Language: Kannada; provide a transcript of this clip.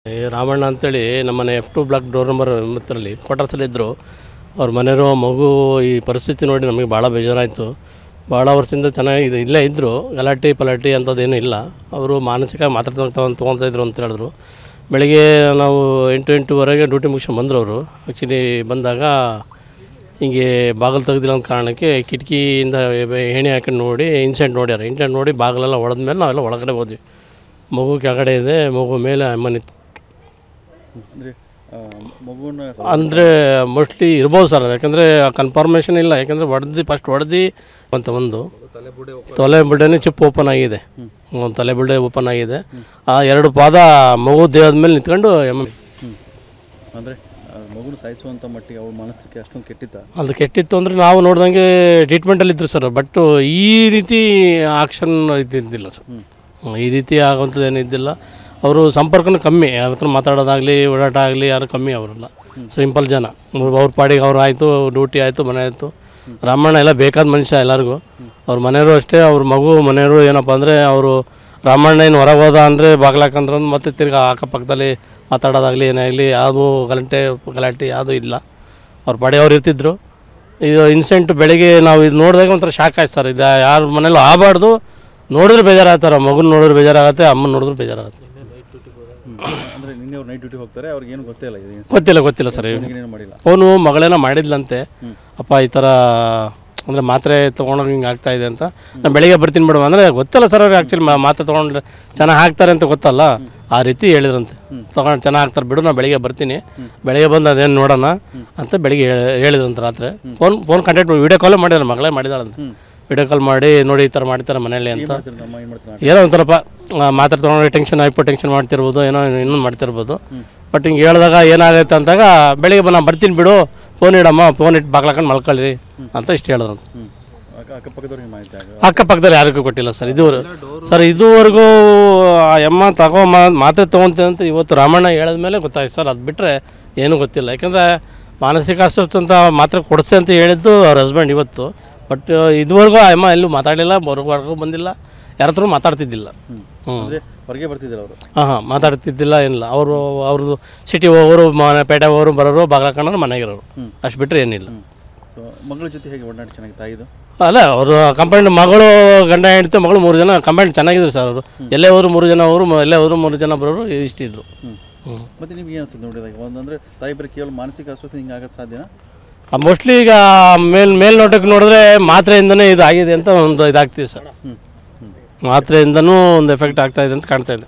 ರಾಮಣ್ಣ ಅಂತೇಳಿ ನಮ್ಮನೆ F2 ಬ್ಲಾಕ್ ಡೋರ್ ನಂಬರ್ 9ರಲ್ಲಿ ಕ್ವಾರ್ಟರ್ಸಲ್ಲಿದ್ದರು. ಅವ್ರ ಮನೆಯವರು ಮಗು ಈ ಪರಿಸ್ಥಿತಿ ನೋಡಿ ನಮಗೆ ಭಾಳ ಬೇಜಾರಾಯಿತು. ಭಾಳ ವರ್ಷದಿಂದ ಚೆನ್ನಾಗಿ ಇಲ್ಲೇ ಇದ್ದರು, ಗಲಾಟೆ ಅಂಥದ್ದೇನೂ ಇಲ್ಲ. ಅವರು ಮಾನಸಿಕ ಮಾತ್ರೆ ತೊಗೊತಾಯಿದ್ರು ಅಂತ ಹೇಳಿದ್ರು. ಬೆಳಗ್ಗೆ ನಾವು 8-8:30 ಡ್ಯೂಟಿ ಮುಗಿಸ್ಕೊಂಡು ಬಂದರು ಅವರು. ಆ್ಯಕ್ಚುಲಿ ಬಂದಾಗ ಹಿಂಗೆ ಬಾಗಿಲು ತೆಗೆದಿಲ್ಲ ಅಂತ ಕಾರಣಕ್ಕೆ ಕಿಟಕಿಯಿಂದ ಏಣಿ ಹಾಕೊಂಡು ನೋಡಿ ಇನ್ಸಿಡೆಂಟ್ ನೋಡಿ ಬಾಗಿಲೆಲ್ಲ ಹೊಡೆದ ಮೇಲೆ ನಾವೆಲ್ಲ ಒಳಗಡೆ ಹೋದ್ವಿ. ಮಗು ಕೆಳಗಡೆ ಇದೆ, ಮಗು ಮೇಲೆ ಅಮ್ಮನಿತ್ತು. ಅಂದರೆ ಮೋಸ್ಟ್ಲಿ ಇರ್ಬೋದು ಸರ್, ಯಾಕಂದರೆ ಕನ್ಫರ್ಮೇಷನ್ ಇಲ್ಲ. ಯಾಕಂದರೆ ಫಸ್ಟ್ ಹೊಡೆದು ಅಂತ ಒಂದು ತಲೆ ಬುಡ್ಡೆನೇ ಚಿಪ್ ಓಪನ್ ಆಗಿದೆ, ತಲೆ ಬುಡ್ಡೆ ಓಪನ್ ಆಗಿದೆ. ಆ 2 ಪಾದ ಮಗು ದೇಹದ ಮೇಲೆ ನಿಂತ್ಕೊಂಡು ಅಂದರೆ ಮಗುನ ಸಾಯಿಸುವಂಥ ಮಟ್ಟಿಗೆ ಅವ್ರ ಮನಸ್ಥಿತಿ ಅಷ್ಟೊಂದು ಅದು ಕೆಟ್ಟಿತ್ತು. ಅಂದರೆ ನಾವು ನೋಡ್ದಂಗೆ ಟ್ರೀಟ್ಮೆಂಟಲ್ಲಿದ್ದರು ಸರ್, ಬಟ್ ಈ ರೀತಿ ಆಕ್ಷನ್ ಇದ್ದಿದ್ದಿಲ್ಲ ಸರ್. ಈ ರೀತಿ ಆಗುವಂಥದ್ದು ಏನಿದ್ದಿಲ್ಲ. ಅವರು ಸಂಪರ್ಕನೂ ಕಮ್ಮಿ, ಯಾರ ಹತ್ರ ಮಾತಾಡೋದಾಗಲಿ ಓಡಾಟ ಆಗಲಿ ಯಾರು ಕಮ್ಮಿ. ಅವರೆಲ್ಲ ಸಿಂಪಲ್ ಜನ, ಅವ್ರ ಪಾಡಿಗೆ ಅವ್ರು ಆಯಿತು, ಡ್ಯೂಟಿ ಆಯಿತು, ಮನೆ ಆಯಿತು. ರಾಮಣ್ಣ ಎಲ್ಲ ಬೇಕಾದ ಮನುಷ್ಯ ಎಲ್ಲರಿಗೂ. ಅವ್ರ ಮನೆಯವರು ಅಷ್ಟೇ. ಅವ್ರ ಮಗು ಮನೆಯವರು ಏನಪ್ಪ ಅಂದರೆ ಅವರು ರಾಮಣ್ಣ ಏನು ಹೊರಗೆ ಹೋದ ಅಂದರೆ ಬಾಗ್ಲಾಕಂದ್ರೆ ಮತ್ತೆ ತಿರ್ಗಿ ಅಕ್ಕಪಕ್ಕದಲ್ಲಿ ಮಾತಾಡೋದಾಗಲಿ ಏನಾಗಲಿ ಯಾವುದು ಗಲಾಟೆ ಯಾವುದೂ ಇಲ್ಲ. ಅವ್ರ ಪಾಡಿಗೆ ಅವ್ರು ಇರ್ತಿದ್ರು. ಇದು ಇನ್ಸಿಡೆಂಟ್ ಬೆಳಗ್ಗೆ ನಾವು ಇದು ನೋಡಿದಾಗ ಒಂಥರ ಶಾಕ್ ಆಯ್ತು ಸರ್. ಇದು ಯಾರ ಮನೇಲೂ ಆಗಬಾರ್ದು. ನೋಡಿದ್ರೆ ಬೇಜಾರಾಗ್ತಾರೆ, ಮಗನ ನೋಡಿದ್ರೆ ಬೇಜಾರಾಗುತ್ತೆ, ಅಮ್ಮನ ನೋಡಿದ್ರೆ ಬೇಜಾರಾಗುತ್ತೆ. ಅಂದರೆ ನಿನ್ನೆ ಅವ್ರು ನೈಟ್ ಡ್ಯೂಟಿ ಹೋಗ್ತಾರೆ, ಅವ್ರಿಗೆ ಏನು ಗೊತ್ತಿಲ್ಲ ಸರ್. ಫೋನು ಮಗಳೇನೋ ಮಾಡಿದ್ಲಂತೆ, ಅಪ್ಪ ಈ ಥರ ಅಂದರೆ ಮಾತ್ರೆ ತೊಗೊಂಡ್ರೆ ಹಿಂಗೆ ಆಗ್ತಾಯಿದೆ ಅಂತ. ನಾನು ಬೆಳಿಗ್ಗೆ ಬರ್ತೀನಿ ಮೇಡಮ್ ಅಂದರೆ ಗೊತ್ತಿಲ್ಲ ಸರ್. ಅವ್ರಿಗೆ ಆ್ಯಕ್ಚುಲಿ ಮಾತ್ರೆ ತೊಗೊಂಡ್ರೆ ಚೆನ್ನಾಗಿ ಹಾಕ್ತಾರೆ ಅಂತ ಗೊತ್ತಲ್ಲ, ಆ ರೀತಿ ಹೇಳಿದ್ರಂತೆ. ತೊಗೊಂಡು ಚೆನ್ನಾಗಿ ಹಾಕ್ತಾರೆ ಬಿಡು, ನಾನು ಬೆಳಿಗ್ಗೆ ಬರ್ತೀನಿ, ಬೆಳಿಗ್ಗೆ ಬಂದು ಅದೇನು ನೋಡೋಣ ಅಂತ ಬೆಳಿಗ್ಗೆ ಹೇಳಿದ್ರಂತೆ. ರಾತ್ರಿ ಫೋನ್ ಕಾಂಟ್ಯಾಕ್ಟ್ ವೀಡಿಯೋ ಕಾಲೇ ಮಾಡಿದಾರೆ, ಮಗಳೇ ಮಾಡಿದಾಳಂತೆ. ವಿಡಿಯೋ ಕಾಲ್ ಮಾಡಿ ನೋಡಿ ಈ ಥರ ಮಾಡ್ತಾರೆ ಮನೇಲಿ ಅಂತ. ಏನೋ ಒಂಥರಪ್ಪ ಮಾತ್ರೆ ತೊಗೊಂಡ್ರೆ ಟೆನ್ಷನ್ ಟೆನ್ಷನ್ ಮಾಡ್ತಿರ್ಬೋದು, ಏನೋ ಇನ್ನೊಂದು ಮಾಡ್ತಿರ್ಬೋದು. ಬಟ್ ಹಿಂಗೆ ಹೇಳಿದಾಗ ಏನಾಗೈತೆ ಅಂತಾಗ ಬೆಳಿಗ್ಗೆ ನಾನು ಬರ್ತೀನಿ ಬಿಡು, ಫೋನ್ ಇಡಮ್ಮ, ಫೋನ್ ಇಟ್ಟು ಬಾಗ್ಲಾಕೊಂಡು ಮಲ್ಕೊಳ್ಳಿ ಅಂತ ಇಷ್ಟು ಹೇಳಿದ್ರಂತ. ಅಕ್ಕಪಕ್ಕದಲ್ಲಿ ಯಾರಿಗೂ ಕೊಟ್ಟಿಲ್ಲ ಸರ್ ಇದುವರೆಗೂ. ಆ ಅಮ್ಮ ಮಾತ್ರೆ ತೊಗೊತೀನಿ ಅಂತ ಇವತ್ತು ರಾಮಣ್ಣ ಹೇಳಿದ್ಮೇಲೆ ಗೊತ್ತಾಯ್ತು ಸರ್. ಅದು ಬಿಟ್ಟರೆ ಏನೂ ಗೊತ್ತಿಲ್ಲ. ಯಾಕಂದರೆ ಮಾನಸಿಕ ಅಸ್ವಸ್ಥ ಅಂತ ಮಾತ್ರೆ ಕೊಡಿಸ್ತೆ ಅಂತ ಹೇಳಿದ್ದು ಅವ್ರ ಹಸ್ಬೆಂಡ್ ಇವತ್ತು. ಬಟ್ ಇದುವರೆಗೂ ಆ ಅಮ್ಮ ಎಲ್ಲೂ ಮಾತಾಡಲಿಲ್ಲ, ಹೊರಗೂ ಬಂದಿಲ್ಲ, ಯಾರ ಹತ್ರ ಮಾತಾಡ್ತಿದ್ದಿಲ್ಲ. ಹೊರಗೆ ಬರ್ತಿದ್ದಿಲ್ಲ ಅವರು. ಮಾತಾಡ್ತಿದ್ದಿಲ್ಲ, ಏನಿಲ್ಲ. ಅವ್ರದ್ದು ಸಿಟಿ ಹೋಗೋರು, ಪೇಟೆ ಹೋಗೋರು ಬರೋರು, ಬಾಗ್ಲಾಕೊಂಡ್ರೆ ಮನೆಗಿರೋರು, ಅಷ್ಟು ಬಿಟ್ಟರೆ ಏನಿಲ್ಲ. ಮಗಳ ಜೊತೆ ಹೇಗೆ ಒಡನಾಟ ಚೆನ್ನಾಗಿ ತಾಯಿದು? ಅಲ್ಲ, ಅವರು ಕಂಪೌಂಡ್ ಮಗಳು ಗಂಡ ಹೆಂಡತಿ ಮಗಳು 3 ಜನ ಕಂಪೌಂಡ್ ಚೆನ್ನಾಗಿದ್ರು ಸರ್. ಅವರು ಎಲ್ಲೇ ಹೋದ್ರು 3 ಜನ ಅವರು, ಎಲ್ಲೇ ಹೋದ್ರು 3 ಜನ ಬರೋರು ಇಷ್ಟಿದ್ರು. ಮತ್ತು ನಿಮ್ಗೆ ಏನು ಅನ್ಸುತ್ತೆ ನೋಡಿದಾಗ? ಒಂದಂದರೆ ತಾಯಿ ಬರೀ ಕೇವಲ ಮಾನಸಿಕ ಅಸ್ವಸ್ಥ ಹಿಂಗೆ ಆಗೋದು ಸಾಧ್ಯನಾ? ಮೋಸ್ಟ್ಲಿ ಈಗ ಮೇಲ್ನೋಟಕ್ಕೆ ನೋಡಿದ್ರೆ ಮಾತ್ರೆಯಿಂದನೇ ಇದು ಆಗಿದೆ ಅಂತ ಒಂದು ಇದಾಗ್ತಿದೆ ಸರ್. ಮಾತ್ರೆಯಿಂದನೂ ಒಂದು ಎಫೆಕ್ಟ್ ಆಗ್ತಾಯಿದೆ ಅಂತ ಕಾಣ್ತಾ ಇದೆ.